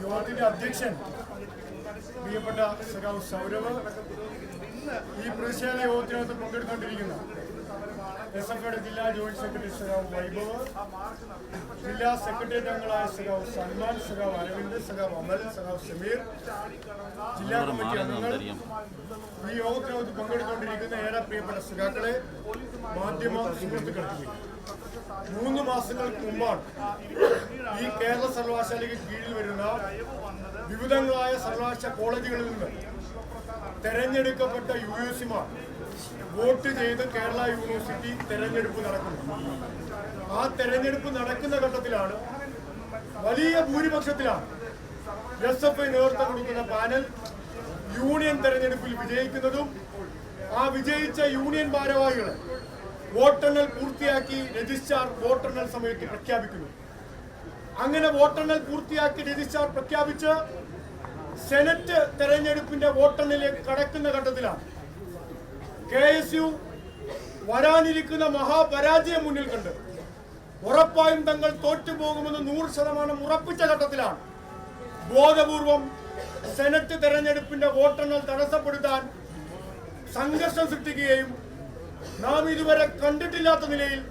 യോഗത്തിന്റെ അധ്യക്ഷൻ പ്രിയപ്പെട്ട സഖാവ് സൗരവ്, ഈ പ്രതിഷേധ യോഗത്തിനകത്ത് പങ്കെടുത്തുകൊണ്ടിരിക്കുന്ന എസ്.എഫ്.ഐയുടെ ജില്ലാ ജോയിന്റ് സെക്രട്ടറി സഖാവ് വൈഭവ്, ജില്ലാ സെക്രട്ടേറിയറ്റ് അംഗങ്ങളായ സഖാവ് സൽമാൻ, സഖാവ് അരവിന്ദ്, സഖാവ് അമൽ, സഖാവ് സമീർ, ജില്ലാ കമ്മിറ്റി അംഗങ്ങൾ, ഈ യോഗത്തിനകത്ത് പങ്കെടുത്തുകൊണ്ടിരിക്കുന്ന ഏറെ പ്രിയപ്പെട്ട സഖാക്കളെ, മാധ്യമ സുഹൃത്തുക്കളെ, 3 മാസങ്ങൾക്ക് മുമ്പാണ് ഈ കേരള സർവകലാശാലയ്ക്ക് കീഴിൽ വരുന്ന വിവിധങ്ങളായ സർവകലാശാല കോളേജുകളിൽ നിന്ന് തെരഞ്ഞെടുക്കപ്പെട്ട UUCമാർ വോട്ട് ചെയ്ത് കേരള യൂണിവേഴ്സിറ്റി തെരഞ്ഞെടുപ്പ് നടക്കുന്നു. ആ തെരഞ്ഞെടുപ്പ് നടക്കുന്ന ഘട്ടത്തിലാണ് വലിയ ഭൂരിപക്ഷത്തിലാണ് എസ്.എഫ്.ഐ നേതൃത്വം കൊടുക്കുന്ന പാനൽ യൂണിയൻ തെരഞ്ഞെടുപ്പിൽ വിജയിക്കുന്നതും ആ വിജയിച്ച യൂണിയൻ ഭാരവാഹികളെ വോട്ടെണ്ണൽ പൂർത്തിയാക്കി രജിസ്ട്രാർ വോട്ടെണ്ണൽ സമയത്ത് പ്രഖ്യാപിക്കുന്നു. അങ്ങനെ വോട്ടെണ്ണൽ പൂർത്തിയാക്കി രജിസ്ട്രാർ പ്രഖ്യാപിച്ച് സെനറ്റ് തെരഞ്ഞെടുപ്പിന്റെ വോട്ടെണ്ണലിലേക്ക് കടക്കുന്ന ഘട്ടത്തിലാണ് KSU വരാനിരിക്കുന്ന മഹാപരാജയം മുന്നിൽ കണ്ട് ഉറപ്പായും തങ്ങൾ തോറ്റുപോകുമെന്ന് 100% ഉറപ്പിച്ച ഘട്ടത്തിലാണ് ബോധപൂർവം സെനറ്റ് തെരഞ്ഞെടുപ്പിന്റെ വോട്ടെണ്ണൽ തടസ്സപ്പെടുത്താൻ സംഘർഷം സൃഷ്ടിക്കുകയും നാം ഇതുവരെ കണ്ടിട്ടില്ലാത്ത നിലയിൽ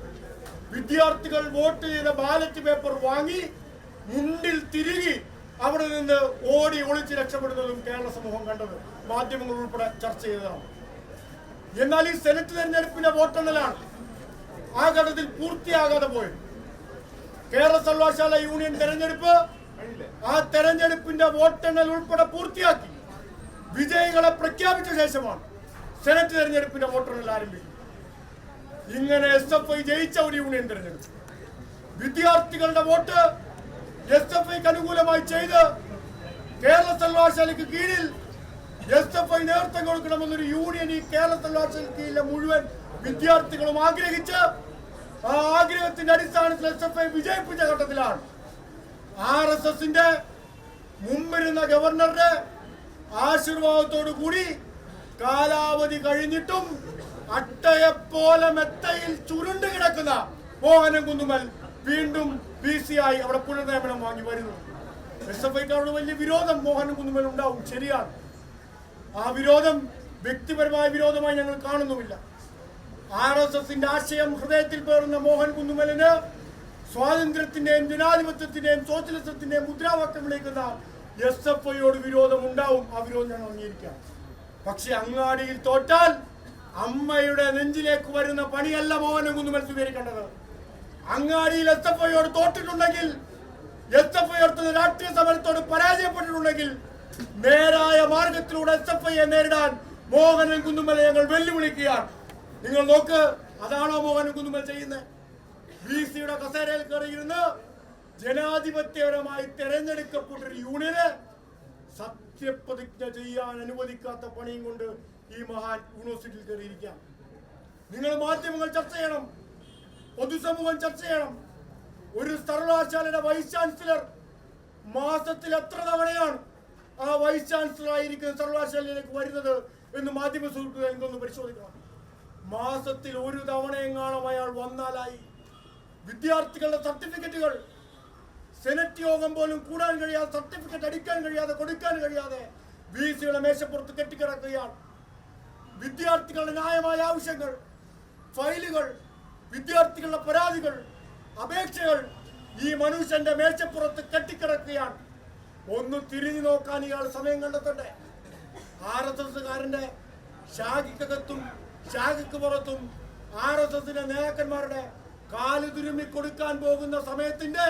വിദ്യാർത്ഥികൾ വോട്ട് ചെയ്ത ബാലറ്റ് പേപ്പർ വാങ്ങി മുണ്ടിൽ തിരികെ അവിടെ നിന്ന് ഓടി ഒളിച്ച് രക്ഷപ്പെടുന്നതും കേരള സമൂഹം കണ്ടത്, മാധ്യമങ്ങൾ ഉൾപ്പെടെ ചർച്ച ചെയ്തതാണ്. എന്നാൽ ഈ സെനറ്റ് തെരഞ്ഞെടുപ്പിന്റെ വോട്ടെണ്ണലാണ് ആ ഘട്ടത്തിൽ പൂർത്തിയാകാതെ പോയത്. കേരള സർവകലാശാല യൂണിയൻ തെരഞ്ഞെടുപ്പ് ആ തെരഞ്ഞെടുപ്പിന്റെ വോട്ടെണ്ണൽ ഉൾപ്പെടെ പൂർത്തിയാക്കി വിജയികളെ പ്രഖ്യാപിച്ച ശേഷമാണ് സെനറ്റ് തെരഞ്ഞെടുപ്പിന്റെ വോട്ടെണ്ണൽ ആരംഭിക്കുന്നത്. ഇങ്ങനെ എസ്.എഫ്.ഐ ജയിച്ച ഒരു യൂണിയൻ തെരഞ്ഞെടുപ്പ്, വിദ്യാർത്ഥികളുടെ വോട്ട് എസ്.എഫ്.ഐക്ക് അനുകൂലമായി ചെയ്ത് കേരള സർവകലാശാലയ്ക്ക് കീഴിൽ എസ്.എഫ്.ഐ നേതൃത്വം കൊടുക്കണമെന്നൊരു യൂണിയൻ ഈ കേരള സർവകലാശാലയ്ക്ക് കീഴിലെ മുഴുവൻ വിദ്യാർത്ഥികളും ആഗ്രഹിച്ച് ആ ആഗ്രഹത്തിന്റെ അടിസ്ഥാനത്തിൽ എസ്.എഫ്.ഐ വിജയിപ്പിച്ച ഘട്ടത്തിലാണ് RSSന്റെ മുമ്പിരുന്ന ഗവർണറുടെ ആശീർവാദത്തോടു കൂടി കാലാവധി കഴിഞ്ഞിട്ടും അട്ടയെപ്പോലെ മെത്തയിൽ ചുരുണ്ടു കിടക്കുന്ന മോഹനൻ കുന്നുമ്മൽ വീണ്ടും PC ആയി അവിടെ പുനർനിയമനം വാങ്ങി വരുന്നു. എസ്.എഫ്.ഐക്കാരോട് വലിയ വിരോധം മോഹനൻ കുന്നുമ്മൽ ഉണ്ടാവും, ശരിയാണ്. ആ വിരോധം വ്യക്തിപരമായ വിരോധമായി ഞങ്ങൾ കാണുന്നുമില്ല. RSSന്റെ ആശയം ഹൃദയത്തിൽ പേറുന്ന മോഹൻ കുന്നുമ്മലിന് സ്വാതന്ത്ര്യത്തിന്റെയും ജനാധിപത്യത്തിന്റെയും സോഷ്യലിസത്തിന്റെയും മുദ്രാവാക്യം വിളിക്കുന്ന എസ്.എഫ്.ഐയോട് വിരോധം ഉണ്ടാവും. ആ വിരോധം ഞങ്ങൾ അംഗീകരിക്കാം. പക്ഷെ അങ്ങാടിയിൽ തോറ്റാൽ അമ്മയുടെ നെഞ്ചിലേക്ക് വരുന്ന പണിയല്ല മോഹനൻ കുന്നുമ്മൽ സ്വീകരിക്കേണ്ടത്. അങ്ങാടിയിൽ എസ്.എഫ്.ഐയോട് തോറ്റിട്ടുണ്ടെങ്കിൽ, എസ്.എഫ്.ഐ നടത്തുന്ന രാഷ്ട്രീയ സമരത്തോട് പരാജയപ്പെട്ടിട്ടുണ്ടെങ്കിൽ നേരായ മാർഗത്തിലൂടെ എസ്.എഫ്.ഐയെ നേരിടാൻ മോഹനൻ കുന്നുമ്മലെ ഞങ്ങൾ വെല്ലുവിളിക്കുകയാണ്. നിങ്ങൾ നോക്ക്, അതാണോ മോഹനൻ കുന്നുമ്മൽ ചെയ്യുന്നത്? VCയുടെ കസേരയിൽ കയറിയിരുന്ന് ജനാധിപത്യപരമായി തെരഞ്ഞെടുക്കപ്പെട്ടൊരു യൂണിയന് സത്യപ്രതിജ്ഞ ചെയ്യാൻ അനുവദിക്കാത്ത പണിയും കൊണ്ട് ഈ മഹാൻ യൂണിവേഴ്സിറ്റിയിൽ കയറിയിരിക്കാം. നിങ്ങൾ മാധ്യമങ്ങൾ ചർച്ച ചെയ്യണം, പൊതുസമൂഹം ചർച്ച ചെയ്യണം. ഒരു സർവകലാശാലയുടെ വൈസ് ചാൻസലർ മാസത്തിൽ എത്ര തവണയാണ് ആ വൈസ് ചാൻസലർ ആയിരിക്കുന്ന സർവകലാശാലയിലേക്ക് വരുന്നത് എന്ന് മാധ്യമ സുഹൃത്തുക്കൾ എന്തൊന്ന് പരിശോധിക്കണം. മാസത്തിൽ 1 തവണയെങ്ങാനും അയാൾ വന്നാലായി. വിദ്യാർത്ഥികളുടെ സർട്ടിഫിക്കറ്റുകൾ സെനറ്റ് യോഗം പോലും കൂടാൻ കഴിയാതെ, സർട്ടിഫിക്കറ്റ് അടിക്കാൻ കഴിയാതെ, കൊടുക്കാൻ കഴിയാതെ VCയുടെ മേശപ്പുറത്ത് കെട്ടിക്കിടക്കുകയാണ്. വിദ്യാർത്ഥികളുടെ ന്യായമായ ആവശ്യങ്ങൾ, ഫയലുകൾ, വിദ്യാർത്ഥികളുടെ പരാതികൾ, അപേക്ഷകൾ ഈ മനുഷ്യന്റെ മേശപ്പുറത്ത് കെട്ടിക്കിടക്കുകയാണ്. ഒന്ന് തിരിഞ്ഞു നോക്കാൻ ഇയാൾ സമയം കണ്ടെത്തണ്ടേ? RSSകാരന്റെ ശാഖയ്ക്കകത്തും ശാഖയ്ക്ക് പുറത്തും RSSന്റെ നേതാക്കന്മാരുടെ കാല് തുരുമ്മി കൊടുക്കാൻ പോകുന്ന സമയത്തിന്റെ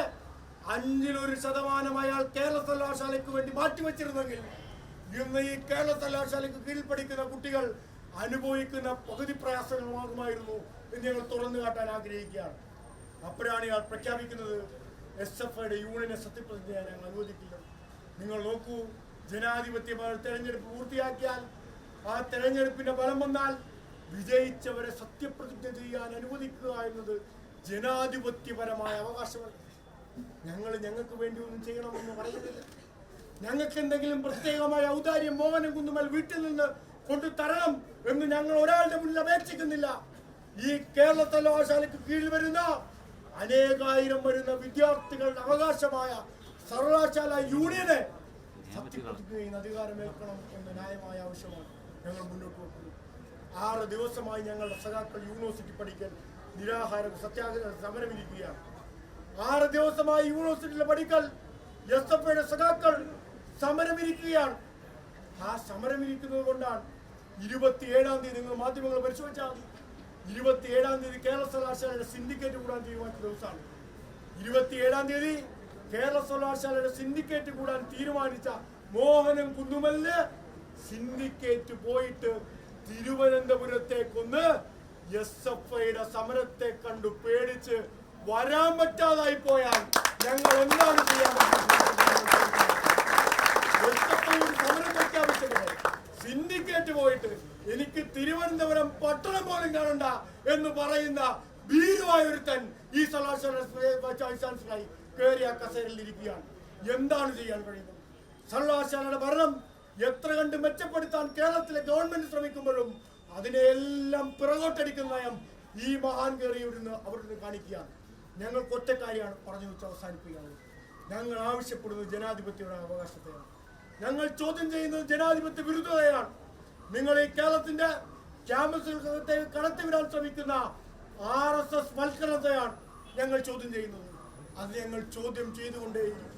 5% അയാൾ കേരള സർവകലാശാലയ്ക്ക് വേണ്ടി മാറ്റിവെച്ചിരുന്നെങ്കിൽ ഇന്ന് ഈ കേരള സർവകലാശാലയ്ക്ക് കീഴിൽ പഠിക്കുന്ന കുട്ടികൾ അനുഭവിക്കുന്ന പകുതി പ്രയാസങ്ങളുമാകുമായിരുന്നു എന്ന് ഞങ്ങൾ തുറന്നു കാട്ടാൻ ആഗ്രഹിക്കുകയാണ്. അപ്പോഴാണ് ഇയാൾ പ്രഖ്യാപിക്കുന്നത് എസ്.എഫ്.ഐയുടെ യൂണിയനെ സത്യപ്രതിജ്ഞ ചെയ്യാൻ ഞങ്ങൾ അനുവദിക്കില്ല. നിങ്ങൾ നോക്കൂ, ജനാധിപത്യമായ തെരഞ്ഞെടുപ്പ് പൂർത്തിയാക്കിയാൽ ആ തെരഞ്ഞെടുപ്പിന്റെ ഫലം വന്നാൽ വിജയിച്ചവരെ സത്യപ്രതിജ്ഞ ചെയ്യാൻ അനുവദിക്കുക എന്നത് ജനാധിപത്യപരമായ അവകാശമല്ല. ഞങ്ങൾക്ക് വേണ്ടി ഒന്നും ചെയ്യണമെന്ന് പറയുന്നില്ല. ഞങ്ങൾക്ക് എന്തെങ്കിലും പ്രത്യേകമായ ഔദാര്യം മോഹനൻ കുന്നുമ്മൽ വീട്ടിൽ നിന്ന് കൊണ്ടു തരണം എന്ന് ഞങ്ങൾ ഒരാളുടെ മുന്നിൽ അപേക്ഷിക്കുന്നില്ല. ഈ കേരള സർവകലാശാലയ്ക്ക് കീഴിൽ വരുന്ന അനേകായിരം വരുന്ന വിദ്യാർത്ഥികളുടെ അവകാശമായ സർവകലാശാല യൂണിയനെ സത്യപ്രതിജ്ഞ അധികാരമേൽക്കണം എന്ന ന്യായമായ ആവശ്യമാണ് ഞങ്ങൾ മുന്നോട്ട് വെക്കുന്നത്. 6 ദിവസമായി ഞങ്ങളുടെ സഖാക്കൾ യൂണിവേഴ്സിറ്റി പഠിക്കൽ നിരാഹാര സത്യാഗ്രഹ സമരമിരിക്കുകയാണ്. 6 ദിവസമായി യൂണിവേഴ്സിറ്റിയിൽ പഠിക്കൽ SFIയുടെ സഖാക്കൾ സമരമിരിക്കുകയാണ്. ആ സമരമിരിക്കുന്നത് കൊണ്ടാണ് 27-ാം തീയതി നിങ്ങൾ മാധ്യമങ്ങൾ പരിശോധിച്ചാൽ 27-ാം തീയതി കേരള സർവകലാശാലയുടെ സിൻഡിക്കേറ്റ് കൂടാൻ തീരുമാനിച്ച ദിവസമാണ്. 27-ാം തീയതി കേരള സർവകലാശാലയുടെ സിൻഡിക്കേറ്റ് കൂടാൻ തീരുമാനിച്ച മോഹനൻ കുന്നുമലിന് സിൻഡിക്കേറ്റ് പോയിട്ട് തിരുവനന്തപുരത്തേക്കൊന്ന് SFIയുടെ സമരത്തെ കണ്ടു പേടിച്ച് വരാൻ പറ്റാതായി പോയാൽ ഞങ്ങൾ എന്താണ് ചെയ്യാൻ സമരം പ്രഖ്യാപിച്ചത്? സിൻഡിക്കേറ്റ് പോയിട്ട് എനിക്ക് തിരുവനന്തപുരം പട്ടണം പോലും കാണണ്ട എന്ന് പറയുന്ന ഭീരുവായ ഒരുത്തൻ ഈ സർവകലാശാല കയറിയ കസേരയിൽ ഇരിക്കുകയാണ്. എന്താണ് ചെയ്യാൻ കഴിയുന്നത്? സർവകലാശാലയുടെ ഭരണം എത്ര കണ്ട് മെച്ചപ്പെടുത്താൻ കേരളത്തിലെ ഗവൺമെന്റ് ശ്രമിക്കുമ്പോഴും അതിനെല്ലാം പിറകോട്ടടിക്കുന്ന നയം ഈ മഹാൻ കയറിയിരുന്ന് അവരുടെ കാണിക്കുകയാണ്. ഞങ്ങൾക്ക് ഒറ്റക്കാരിയാണ് പറഞ്ഞു വെച്ച് അവസാനിപ്പിക്കുകയാണ്. ഞങ്ങൾ ആവശ്യപ്പെടുന്നത് ജനാധിപത്യയുടെ അവകാശത്തെയാണ്. ഞങ്ങൾ ചോദ്യം ചെയ്യുന്നത് ജനാധിപത്യ വിരുദ്ധതയാണ്. നിങ്ങൾ ഈ കേരളത്തിന്റെ ക്യാമ്പസുകൾക്ക് കടത്തിവിടാൻ ശ്രമിക്കുന്ന RSS വൽക്കരണത്തെയാണ് ഞങ്ങൾ ചോദ്യം ചെയ്യുന്നത്. അത് ഞങ്ങൾ ചോദ്യം ചെയ്തുകൊണ്ടേയിരിക്കും.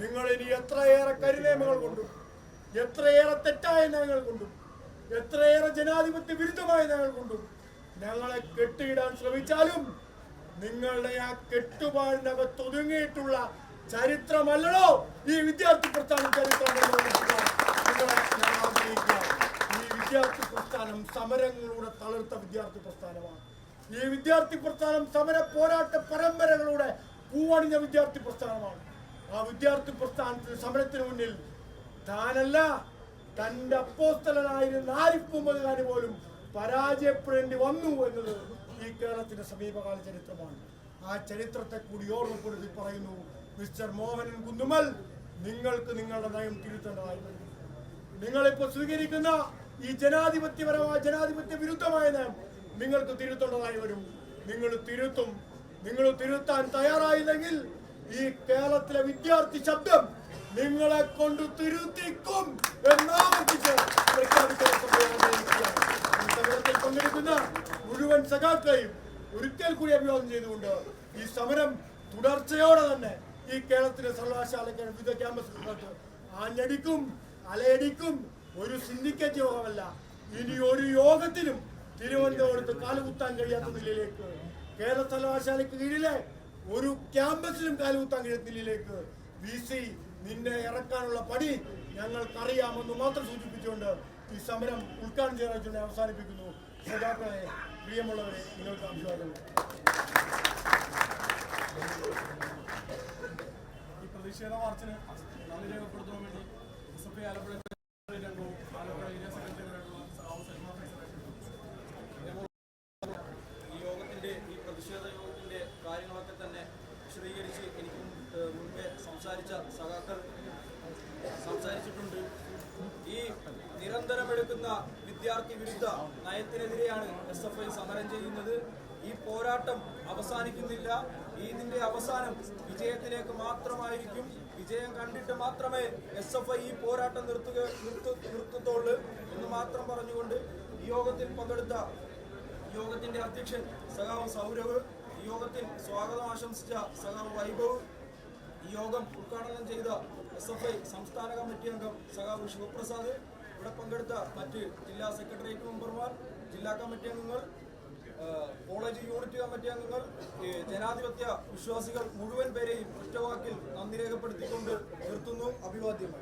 നിങ്ങൾ ഇനി എത്രയേറെ കരിനിയമങ്ങൾ കൊണ്ടും എത്രയേറെ തെറ്റായ നയങ്ങൾ കൊണ്ടും എത്രയേറെ ജനാധിപത്യ വിരുദ്ധമായ നയങ്ങൾ കൊണ്ടും ഞങ്ങളെ കെട്ടിയിടാൻ ശ്രമിച്ചാലും നിങ്ങളുടെ ആ കെട്ടുപാടിനകത്ത് ഒതുങ്ങിയിട്ടുള്ള ചരിത്രമല്ലല്ലോ ഈ വിദ്യാർത്ഥി പ്രസ്ഥാനം ചരിത്രം. ഈ വിദ്യാർത്ഥി പ്രസ്ഥാനം സമരങ്ങളിലൂടെ തളർത്ത വിദ്യാർത്ഥി പ്രസ്ഥാനമാണ്. ഈ വിദ്യാർത്ഥി പ്രസ്ഥാനം സമര പോരാട്ട പരമ്പരകളുടെ പൂവണിഞ്ഞ വിദ്യാർത്ഥി പ്രസ്ഥാനമാണ്. ആ വിദ്യാർത്ഥി പ്രസ്ഥാനത്തിന് സമരത്തിന് മുന്നിൽ താനല്ല തന്റെ അപ്പോസ്തലനായിരുന്ന ആരിഫ് മുഹമ്മദ് ഖാൻ പോലും പരാജയപ്പെടേണ്ടി വന്നു എന്നത് ഈ കേരളത്തിന്റെ സമീപകാല ചരിത്രമാണ്. ആ ചരിത്രത്തെ കൂടി ഓർമ്മപ്പെടുത്തി പറയുന്നു, മിസ്റ്റർ മോഹനൻ കുന്നുമൽ, നിങ്ങൾക്ക് നിങ്ങളുടെ നയം തിരുത്തേണ്ടതായി വരും. നിങ്ങളിപ്പോ സ്വീകരിക്കുന്ന ഈ ജനാധിപത്യപരമായ ജനാധിപത്യ വിരുദ്ധമായ നയം നിങ്ങൾക്ക് തിരുത്തേണ്ടതായി വരും. നിങ്ങൾ തിരുത്തും. നിങ്ങൾ തിരുത്താൻ തയ്യാറായില്ലെങ്കിൽ ഈ കേരളത്തിലെ വിദ്യാർത്ഥി ശബ്ദം നിങ്ങളെ കൊണ്ട് തിരുത്തിക്കും എന്നാവർത്തിച്ച് സമരത്തിൽ പങ്കെടുക്കുന്ന മുഴുവൻ സഖാക്കളെയും ഒരിക്കൽ കൂടി അഭിവാദം ചെയ്തുകൊണ്ട് ഈ സമരം തുടർച്ചയോടെ തന്നെ ഈ കേരളത്തിലെ സർവകലാശാലയ്ക്ക് വിവിധ ക്യാമ്പസുകൾക്ക് ആഞ്ഞടിക്കും, അലയടിക്കും. ഒരു സിൻഡിക്കേറ്റ് യോഗമല്ല, ഇനി ഒരു യോഗത്തിനും തിരുവനന്തപുരത്ത് കാലുകുത്താൻ കഴിയാത്ത നിലയിലേക്ക്, കേരള സർവകലാശാലയ്ക്ക് കീഴിലെ ഒരു ക്യാമ്പസിലും കാലുകുത്താൻ കഴിയാത്ത നിലയിലേക്ക് VC നിന്നെ ഇറക്കാനുള്ള പണി ഞങ്ങൾക്കറിയാമെന്ന് മാത്രം സൂചിപ്പിച്ചുകൊണ്ട് ഈ സമരം ഉദ്ഘാടനം ചെയ്യാൻ അവസാനിപ്പിക്കുന്നു. സഖാക്കളെ, പ്രിയമുള്ളവരെ, നിങ്ങൾക്ക് അഭിവാദനം. ഈ പ്രതിഷേധ മാർച്ചിന് നന്ദി രേഖപ്പെടുത്താൻ വേണ്ടി SFI ആലപ്പുഴ രംഗവും ആലപ്പുഴ ഏരിയ സെക്രട്ടറിയായിട്ടുള്ള ഈ യോഗത്തിന്റെ ഈ പ്രതിഷേധ യോഗത്തിന്റെ കാര്യങ്ങളൊക്കെ തന്നെ വിശദീകരിച്ച് എനിക്കും മുൻപേ സംസാരിച്ച സഖാക്കൾ സംസാരിച്ചിട്ടുണ്ട്. ഈ നിരന്തരമെടുക്കുന്ന വിദ്യാർത്ഥി വിരുദ്ധ നയത്തിനെതിരെയാണ് SFI സമരം ചെയ്യുന്നത്. ഈ പോരാട്ടം അവസാനിക്കുന്നില്ല. ഇതിന്റെ അവസാനം വിജയത്തിലേക്ക് മാത്രമായിരിക്കും. വിജയം കണ്ടിട്ട് മാത്രമേ SFI ഈ പോരാട്ടം നിർത്തത്തുള്ളൂ എന്ന് മാത്രം പറഞ്ഞുകൊണ്ട് ഈ യോഗത്തിൽ പങ്കെടുത്ത യോഗത്തിന്റെ അധ്യക്ഷൻ സഖാവ് സൗരവ്, ഈ യോഗത്തിൽ സ്വാഗതം ആശംസിച്ച സഖാവ് വൈഭവ്, ഈ യോഗം ഉദ്ഘാടനം ചെയ്ത SFI സംസ്ഥാന കമ്മിറ്റി അംഗം സഖാവ് ശിവപ്രസാദ്, ഇവിടെ പങ്കെടുത്ത മറ്റ് ജില്ലാ സെക്രട്ടേറിയറ്റ് മെമ്പർമാർ, ജില്ലാ കമ്മിറ്റി അംഗങ്ങൾ, കോളേജ് യൂണിറ്റ് കമ്മിറ്റി അംഗങ്ങൾ, ജനാധിപത്യ വിശ്വാസികൾ മുഴുവൻ പേരെയും ഒറ്റവാക്കിൽ നന്ദി രേഖപ്പെടുത്തിക്കൊണ്ട് നിർത്തുന്നു. അഭിവാദ്യങ്ങൾ.